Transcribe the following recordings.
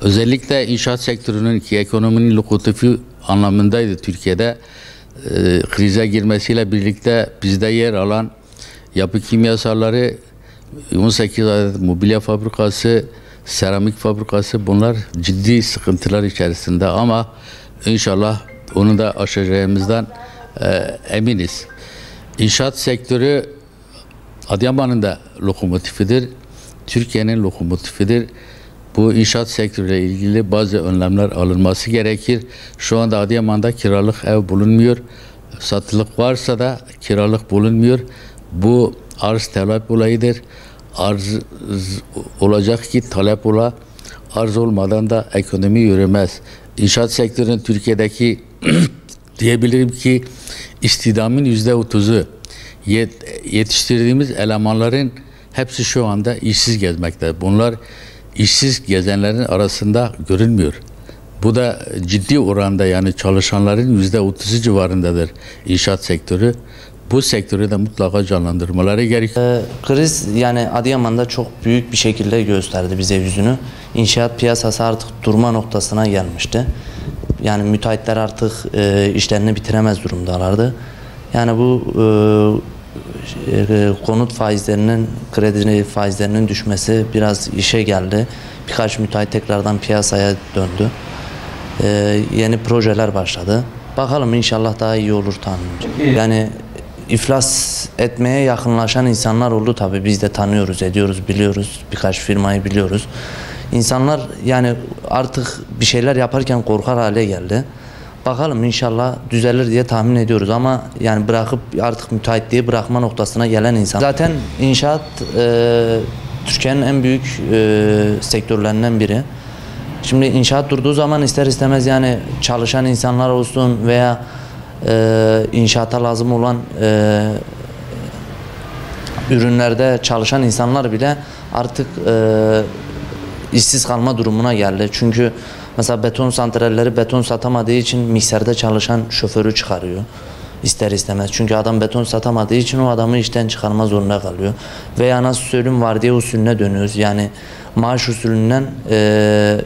Özellikle inşaat sektörünün ki ekonominin lokomotifi anlamındaydı Türkiye'de. Krize girmesiyle birlikte bizde yer alan yapı kimyasalları, 18 adet mobilya fabrikası, seramik fabrikası, bunlar ciddi sıkıntılar içerisinde ama inşallah onu da aşacağımızdan eminiz. İnşaat sektörü Adıyaman'ın da lokomotifidir, Türkiye'nin lokomotifidir. Bu inşaat sektörüyle ilgili bazı önlemler alınması gerekir. Şu anda Adıyaman'da kiralık ev bulunmuyor. Satılık varsa da kiralık bulunmuyor. Bu arz talep olayıdır. Arz olacak ki talep ola. Arz olmadan da ekonomi yürümez. İnşaat sektörünün Türkiye'deki diyebilirim ki istihdamın %30'u yetiştirdiğimiz elemanların hepsi şu anda işsiz gezmekte. Bunlar işsiz gezenlerin arasında görünmüyor. Bu da ciddi oranda, yani çalışanların %30'u civarındadır inşaat sektörü. Bu sektörü de mutlaka canlandırmaları gerekiyor. Kriz yani Adıyaman'da çok büyük bir şekilde gösterdi bize yüzünü. İnşaat piyasası artık durma noktasına gelmişti. Yani müteahhitler artık işlerini bitiremez durumdalardı. Yani bu konut faizlerinin, kredi faizlerinin düşmesi biraz işe geldi. Birkaç müteahhit tekrardan piyasaya döndü. Yeni projeler başladı. Bakalım, inşallah daha iyi olur tahminimce. Yani iflas etmeye yakınlaşan insanlar oldu tabii. Biz de tanıyoruz, ediyoruz, biliyoruz. Birkaç firmayı biliyoruz. İnsanlar yani artık bir şeyler yaparken korkar hale geldi. Bakalım, inşallah düzelir diye tahmin ediyoruz ama yani bırakıp artık müteahhitliği bırakma noktasına gelen insan. Zaten inşaat Türkiye'nin en büyük sektörlerinden biri. Şimdi inşaat durduğu zaman ister istemez yani çalışan insanlar olsun veya inşaata lazım olan ürünlerde çalışan insanlar bile artık işsiz kalma durumuna geldi. Çünkü mesela beton santralleri beton satamadığı için mikserde çalışan şoförü çıkarıyor ister istemez. Çünkü adam beton satamadığı için o adamı işten çıkarma zorunda kalıyor. Veya nasıl söyleyeyim, vardiya usulüne dönüyoruz. Yani maaş usulünden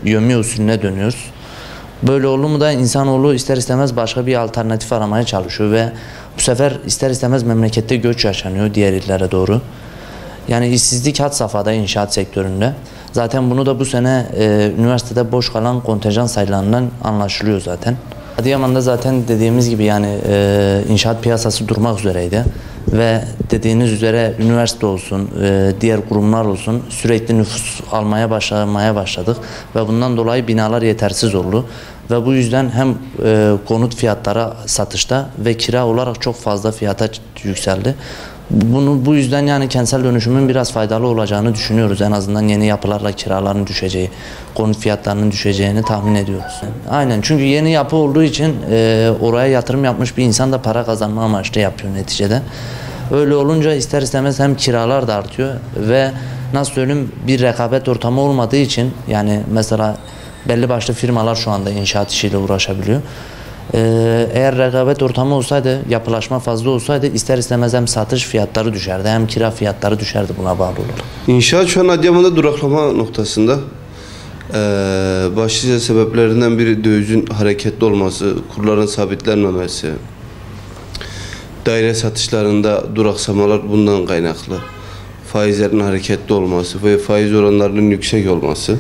yömi usulüne dönüyoruz. Böyle oldu mu da insanoğlu ister istemez başka bir alternatif aramaya çalışıyor ve bu sefer ister istemez memlekette göç yaşanıyor diğer illere doğru. Yani işsizlik had safhada inşaat sektöründe. Zaten bunu da bu sene üniversitede boş kalan kontenjan sayılarından anlaşılıyor zaten. Adıyaman'da zaten dediğimiz gibi yani inşaat piyasası durmak üzereydi. Ve dediğiniz üzere üniversite olsun, diğer kurumlar olsun sürekli nüfus almaya başladık. Ve bundan dolayı binalar yetersiz oldu. Ve bu yüzden hem konut fiyatları satışta ve kira olarak çok fazla fiyata yükseldi. Bu yüzden yani kentsel dönüşümün biraz faydalı olacağını düşünüyoruz. En azından yeni yapılarla kiraların düşeceği, konut fiyatlarının düşeceğini tahmin ediyoruz. Aynen, çünkü yeni yapı olduğu için oraya yatırım yapmış bir insan da para kazanma amaçlı yapıyor neticede. Öyle olunca ister istemez hem kiralar da artıyor ve nasıl söyleyeyim, bir rekabet ortamı olmadığı için yani mesela belli başlı firmalar şu anda inşaat işiyle uğraşabiliyor. Eğer rekabet ortamı olsaydı, yapılaşma fazla olsaydı ister istemez hem satış fiyatları düşerdi hem kira fiyatları düşerdi, buna bağlı olur. İnşaat şu an Adıyaman'da duraklama noktasında. Başlıca sebeplerinden biri dövizin hareketli olması, kurların sabitlenmemesi, daire satışlarında duraksamalar bundan kaynaklı, faizlerin hareketli olması ve faiz oranlarının yüksek olması.